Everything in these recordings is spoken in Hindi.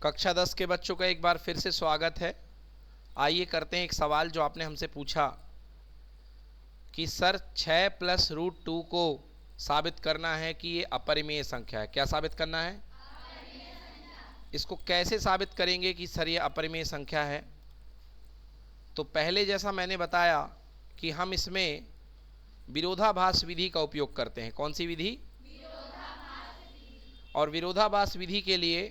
कक्षा 10 के बच्चों का एक बार फिर से स्वागत है। आइए करते हैं एक सवाल जो आपने हमसे पूछा कि सर 6 प्लस रूट 2 को साबित करना है कि ये अपरिमेय संख्या है। क्या साबित करना है? इसको कैसे साबित करेंगे कि सर ये अपरिमेय संख्या है? तो पहले जैसा मैंने बताया कि हम इसमें विरोधाभास विधि का उपयोग करते हैं। कौन सी विधि? और विरोधाभास विधि के लिए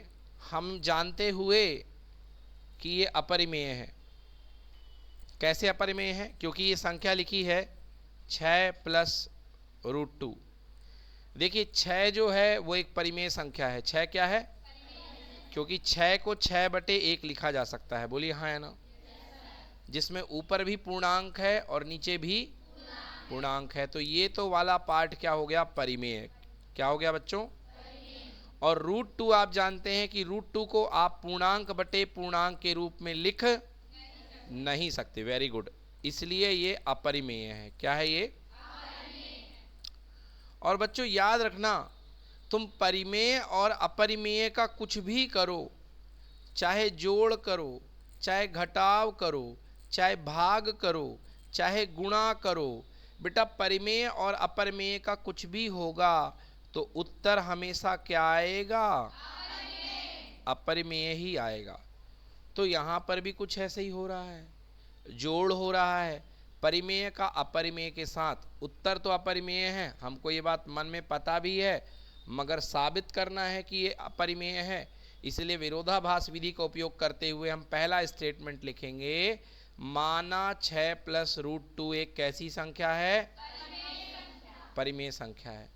हम जानते हुए कि ये अपरिमेय है। कैसे अपरिमेय है? क्योंकि ये संख्या लिखी है 6 प्लस रूट 2। देखिए 6 जो है वो एक परिमेय संख्या है। 6 क्या है? क्योंकि 6 को 6/1 लिखा जा सकता है। बोलिए हाँ या ना? जिसमें ऊपर भी पूर्णांक है और नीचे भी पूर्णांक है। तो ये तो वाला पार्ट क्या हो गया? परिमेय। क्या हो गया बच्चों? और रूट 2 आप जानते हैं कि रूट 2 को आप पूर्णांक बटे पूर्णांक के रूप में लिख नहीं सकते। Very good. इसलिए ये अपरिमेय है। क्या है ये? और बच्चों याद रखना, तुम परिमेय और अपरिमेय का कुछ भी करो, चाहे जोड़ करो, चाहे घटाव करो, चाहे भाग करो, चाहे गुणा करो, बेटा परिमेय और अपरिमेय का कुछ भी होगा तो उत्तर हमेशा क्या आएगा? अपरिमेय ही आएगा। तो यहाँ पर भी कुछ ऐसे ही हो रहा है, जोड़ हो रहा है परिमेय का अपरिमेय के साथ। उत्तर तो अपरिमेय है, हमको ये बात मन में पता भी है, मगर साबित करना है कि ये अपरिमेय है। इसलिए विरोधाभास विधि का उपयोग करते हुए हम पहला स्टेटमेंट लिखेंगे, माना 6 प्लस रूट 2 एक कैसी संख्या है? परिमेय संख्या है।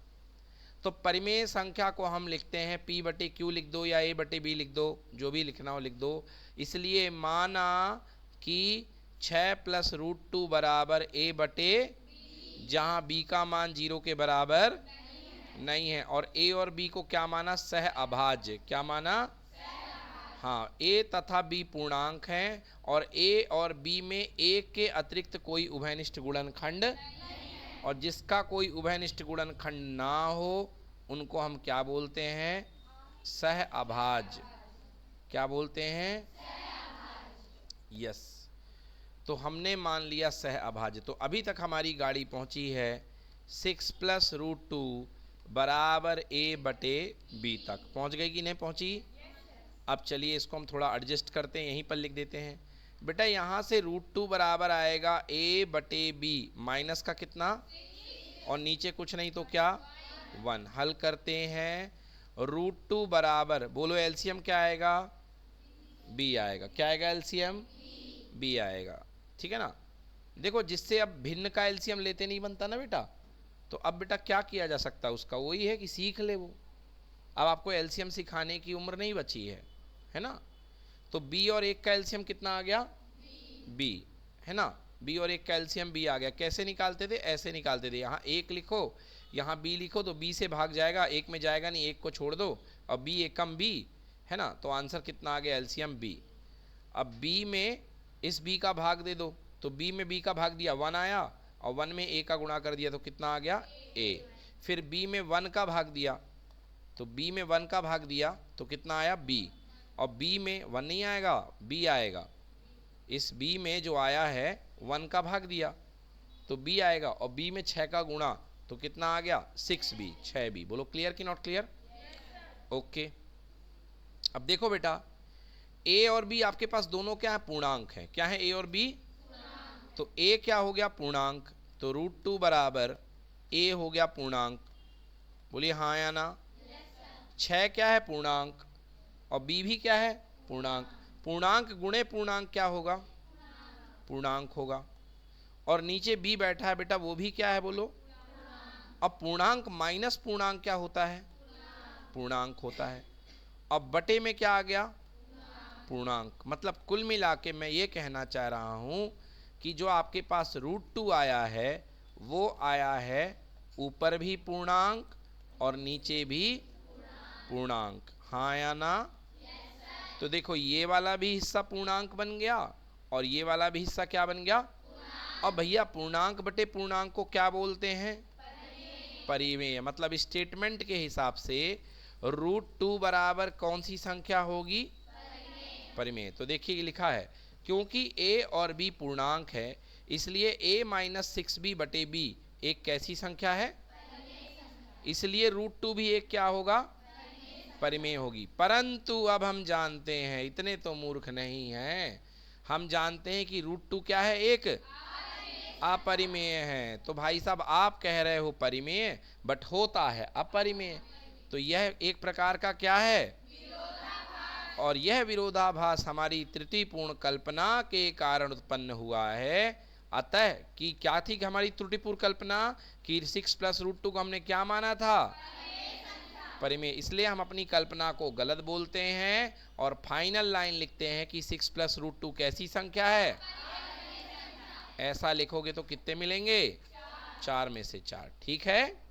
तो परिमेय संख्या को हम लिखते हैं P बटे Q लिख दो या A बटे B लिख दो, जो भी लिखना हो लिख दो। इसलिए माना कि 6 प्लस रूट 2 बराबर A बटे, जहाँ B का मान 0 के बराबर नहीं है। और A और B को क्या माना? सह अभाज्य। क्या माना? हाँ, A तथा B पूर्णांक हैं और A और B में एक के अतिरिक्त कोई उभयनिष्ठ गुणनखंड, और जिसका कोई उभयनिष्ठ गुणनखंड ना हो उनको हम क्या बोलते हैं? सह अभाज्य। क्या बोलते हैं? यस। तो हमने मान लिया सह अभाज्य। तो अभी तक हमारी गाड़ी पहुंची है 6 प्लस रूट 2 बराबर A बटे B तक। पहुंच गई कि नहीं पहुंची? अब चलिए इसको हम थोड़ा एडजस्ट करते हैं, यहीं पर लिख देते हैं। बेटा यहाँ से रूट 2 बराबर आएगा A बटे B, माइनस का कितना, और नीचे कुछ नहीं तो क्या? 1। हल करते हैं। रूट 2 बराबर, बोलो एलसीएम क्या आएगा? B आएगा। क्या आएगा एलसीएम? B आएगा। ठीक है ना? देखो जिससे अब भिन्न का एलसीएम लेते नहीं बनता ना बेटा, तो अब बेटा क्या किया जा सकता है उसका? वही है कि सीख ले वो। अब आपको एलसीएम सिखाने की उम्र नहीं बची है ना? तो B और 1 का एलसीएम कितना आ गया? B, है ना? B और 1 का एलसीएम B आ गया। कैसे निकालते थे? ऐसे निकालते थे। यहाँ 1 लिखो, यहाँ B लिखो, तो B से भाग जाएगा, 1 में जाएगा नहीं, 1 को छोड़ दो, और B एकम B, है ना? तो आंसर कितना आ गया? LCM B। अब B में इस B का भाग दे दो, तो B में B का भाग दिया 1 आया, और 1 में A का गुणा कर दिया तो कितना आ गया? A। फिर B में 1 का भाग दिया, तो B में 1 का भाग दिया तो कितना आया? B। और B में 1 नहीं आएगा, B आएगा। इस B में जो आया है 1 का भाग दिया तो B आएगा, और B में 6 का गुणा तो कितना आ गया? 6B, 6B। बोलो क्लियर कि नॉट क्लियर? ओके। अब देखो बेटा, A और B आपके पास दोनों क्या है? पूर्णांक है। क्या है A और B? तो A क्या हो गया? पूर्णांक। तो रूट 2 बराबर A हो गया पूर्णांक। बोलिए हाँ या ना? 6 क्या है? पूर्णांक। और B भी क्या है? पूर्णांक। पूर्णांक गुणे पूर्णांक क्या होगा? पूर्णांक होगा। और नीचे B बैठा है बेटा, वो भी क्या है? बोलो। अब पूर्णांक माइनस पूर्णांक क्या होता है? पूर्णांक होता है। अब बटे में क्या आ गया? पूर्णांक। मतलब कुल मिला के मैं ये कहना चाह रहा हूं कि जो आपके पास रूट 2 आया है वो आया है ऊपर भी पूर्णांक और नीचे भी पूर्णांक। हाँ या ना? तो देखो ये वाला भी हिस्सा पूर्णांक बन गया और ये वाला भी हिस्सा क्या बन गया? अब भैया पूर्णांक बटे पूर्णांक को क्या बोलते हैं? परिमेय। मतलब स्टेटमेंट के हिसाब से रूट 2 बराबर कौन सी संख्या होगी? परिमेय। तो देखिए लिखा है क्योंकि a और b पूर्णांक है इसलिए a माइनस 6b बटे b एक कैसी संख्या है, इसलिए √2 भी एक क्या होगा, परिमेय होगी। परंतु अब हम जानते हैं, इतने तो मूर्ख नहीं हैं, हम जानते हैं कि √2 क्या है, एक अपरिमेय है। तो भाई साहब आप कह रहे हो परिमेय बट होता है अपरिमेय, तो यह एक प्रकार का क्या है, और यह विरोधाभास हमारी त्रुटिपूर्ण कल्पना के कारण उत्पन्न हुआ है। अतः कि क्या थी हमारी त्रुटिपूर्ण कल्पना कि 6 प्लस √2 को हमने क्या माना था, परिमेय, इसलिए हम अपनी कल्पना को गलत बोलते हैं और फाइनल लाइन लिखते हैं कि 6 प्लस √2 कैसी संख्या है। ऐसा लिखोगे तो कितने मिलेंगे, 4 में से 4। ठीक है।